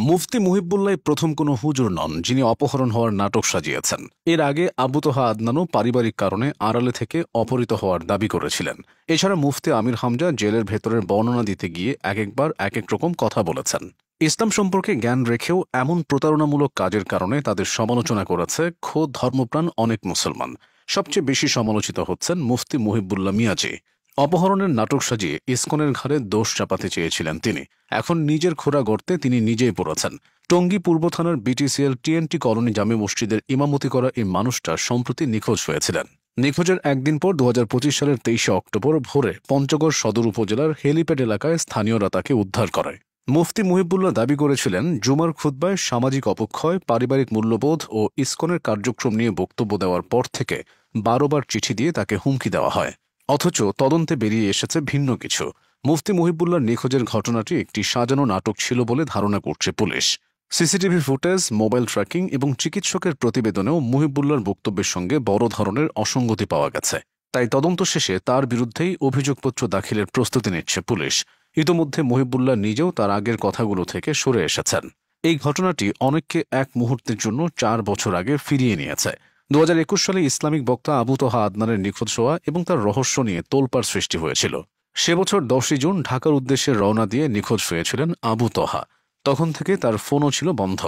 মুফতি মুহিবুল্লাহ প্রথম কোনো হুজুর নন যিনি অপহরণ হওয়ার নাটক সাজিয়েছেন। এর আগে আবু তোহা আদনানও পারিবারিক কারণে আড়ালে থেকে অপহৃত হওয়ার দাবি করেছিলেন। এছাড়া মুফতি আমির হামজা জেলের ভেতরের বর্ণনা দিতে গিয়ে একবার এক রকম কথা বলেছেন। ইসলাম সম্পর্কে জ্ঞান রেখেও এমন প্রতারণামূলক কাজের কারণে তাদের সমালোচনা করেছে খোদ ধর্মপ্রাণ অনেক মুসলমান। সবচেয়ে বেশি সমালোচিত হচ্ছেন মুফতি মুহিবুল্লাহ মিয়াজি। অপহরণের নাটক সাজিয়ে ইসকনের ঘাড়ে দোষ চাপাতে চেয়েছিলেন তিনি। এখন নিজের খোঁড়া গর্তে তিনি নিজেই পড়েছেন। টঙ্গী পূর্ব থানার বিটিসিএল টিএনটি কলোনি জামে মসজিদের ইমামতি করা এই মানুষটা সম্প্রতি নিখোঁজ হয়েছিলেন। নিখোঁজের একদিন পর 2025 সালের 23 অক্টোবর ভোরে পঞ্চগড় সদর উপজেলার হেলিপ্যাড এলাকায় স্থানীয়রা তাকে উদ্ধার করে। মুফতি মুহিবুল্লাহ দাবি করেছিলেন, জুমার খুতবায় সামাজিক অবক্ষয়, পারিবারিক মূল্যবোধ ও ইসকনের কার্যক্রম নিয়ে বক্তব্য দেওয়ার পর থেকে 12 বার চিঠি দিয়ে তাকে হুমকি দেওয়া হয়। অথচ তদন্তে বেরিয়ে এসেছে ভিন্ন কিছু। মুফতি মুহিবুল্লাহর নিখোঁজের ঘটনাটি একটি সাজানো নাটক ছিল বলে ধারণা করছে police. CCTV footage, mobile tracking এবং চিকিৎসকের প্রতিবেদনেও মুহিবুল্লাহর বক্তব্যের সঙ্গে বড় ধরনের অসঙ্গতি পাওয়া গেছে। তাই তদন্ত শেষে তার বিরুদ্ধেই অভিযোগপত্র দাখিলের প্রস্তুতি নিচ্ছে পুলিশ। ইতোমধ্যে মুহিবুল্লাহ নিজেও তার আগের কথাগুলো থেকে সরে এসেছেন। এই ঘটনাটি অনেককে এক মুহূর্তের জন্য 4 বছর আগে ফিরিয়ে নিয়েছে। 2021 সালে ইসলামিক বক্তা আবু তোহা আদনানের নিখোঁজ হওয়া এবং তার রহস্য নিয়ে তোলপাড় সৃষ্টি হয়েছিল। সে বছর 10 জুন ঢাকার উদ্দেশ্যে রওনা দিয়ে নিখোঁজ হয়েছিলেন আবু তোহা। তখন থেকে তার ফোনও ছিল বন্ধ।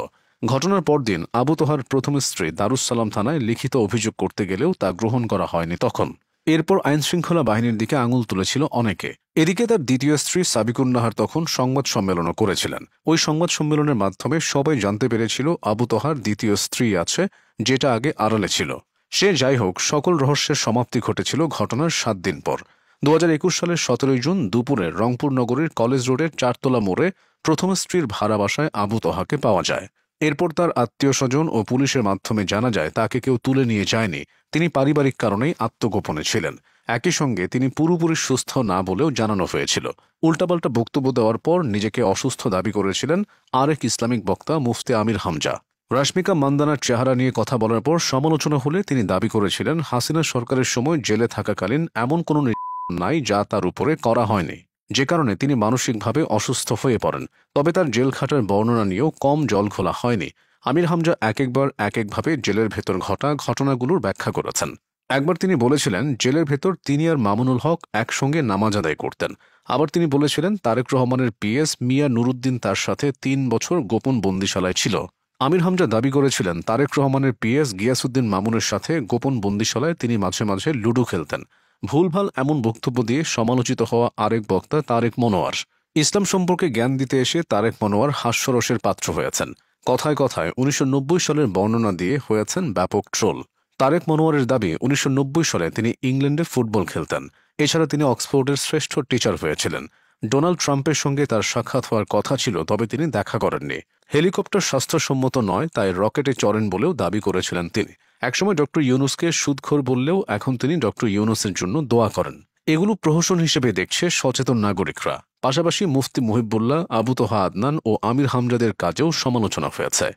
ঘটনার পরদিন আবু তোহার প্রথম স্ত্রী দারুস-সালাম থানায় লিখিত অভিযোগ করতে গেলেও তা গ্রহণ করা হয়নি তখন। এরপর আইনশৃঙ্খলা বাহিনীর দিকে আঙুল তুলেছিল অনেকে। এদিকে তার দ্বিতীয় স্ত্রী সাবিকুন নাহার তখন সংবাদ সম্মেলনও করেছিলেন। ওই সংবাদ সম্মেলনের মাধ্যমে সবাই জানতে পেরেছিল আবু তোহার দ্বিতীয় স্ত্রী আছে, যেটা আগে আড়ালে ছিল। সে যাই হোক, সকল রহস্যের সমাপ্তি ঘটেছিল ঘটনার 7 দিন পর। 2021 সালের 17 জুন দুপুরে রংপুর নগরীর কলেজ রোডের 4তলা মোড়ে প্রথম স্ত্রীর ভাড়া বাসায় আবু তোহাকে পাওয়া যায়। এরপর তার আত্মীয় স্বজন ও পুলিশের মাধ্যমে জানা যায় তাকে কেউ তুলে নিয়ে যায়নি, তিনি পারিবারিক কারণেই আত্মগোপনে ছিলেন। একই সঙ্গে তিনি পুরোপুরি সুস্থ না বলেও জানানো হয়েছিল। উল্টাপাল্টা বক্তব্য দেওয়ার পর নিজেকে অসুস্থ দাবি করেছিলেন আরেক ইসলামিক বক্তা মুফতি আমির হামজা। রাশমিকা মান্দানার চেহারা নিয়ে কথা বলার পর সমালোচনা হলে তিনি দাবি করেছিলেন হাসিনা সরকারের সময় জেলে থাকাকালীন এমন কোনো নির্যাতন নাই যা তার উপরে করা হয়নি, যে কারণে তিনি মানসিকভাবে অসুস্থ হয়ে পড়েন। তবে তার জেল খাটার বর্ণনা নিয়েও কম জল খোলা হয়নি। আমির হামজা একবার একভাবে জেলের ভেতর ঘটা ঘটনাগুলোর ব্যাখ্যা করেছেন। একবার তিনি বলেছিলেন জেলের ভেতর তিনি আর মামুনুল হক একসঙ্গে নামাজ আদায় করতেন। আবার তিনি বলেছিলেন তারেক রহমানের পিএস মিয়া নুরুদ্দিন তার সাথে 3 বছর গোপন বন্দিশালায় ছিল। আমির হামজা দাবি করেছিলেন তারেক রহমানের পিএস গিয়াসউদ্দিন মামুনের সাথে গোপন বন্দিশালায় তিনি মাঝে মাঝে লুডো খেলতেন। ভুলভাল এমন বক্তব্য দিয়ে সমালোচিত হওয়া আরেক বক্তা তারেক মনোয়ার। ইসলাম সম্পর্কে জ্ঞান দিতে এসে তারেক মনোয়ার হাস্যরসের পাত্র হয়েছেন। কথায় কথায় 1990 সালের বর্ণনা দিয়ে হয়েছেন ব্যাপক ট্রোল। তারেক মনোয়ারের দাবি 1990 সালে তিনি ইংল্যান্ডে ফুটবল খেলতেন। এছাড়া তিনি অক্সফোর্ডের শ্রেষ্ঠ টিচার হয়েছিলেন। ডোনাল্ড ট্রাম্পের সঙ্গে তার সাক্ষাৎ হওয়ার কথা ছিল, তবে তিনি দেখা করেননি। হেলিকপ্টার স্বাস্থ্যসম্মত নয়, তাই রকেটে চড়েন বলেও দাবি করেছিলেন তিনি। একসময় ডক্টর ইউনুসকে সুদখোর বললেও এখন তিনি ডক্টর ইউনুসের জন্য দোয়া করেন। এগুলো প্রহসন হিসেবে দেখছে সচেতন নাগরিকরা। পাশাপাশি মুফতি মুহিবুল্লাহ, আবু তোহা আদনান ও আমির হামজাদের কাজেও সমালোচনা হয়েছে।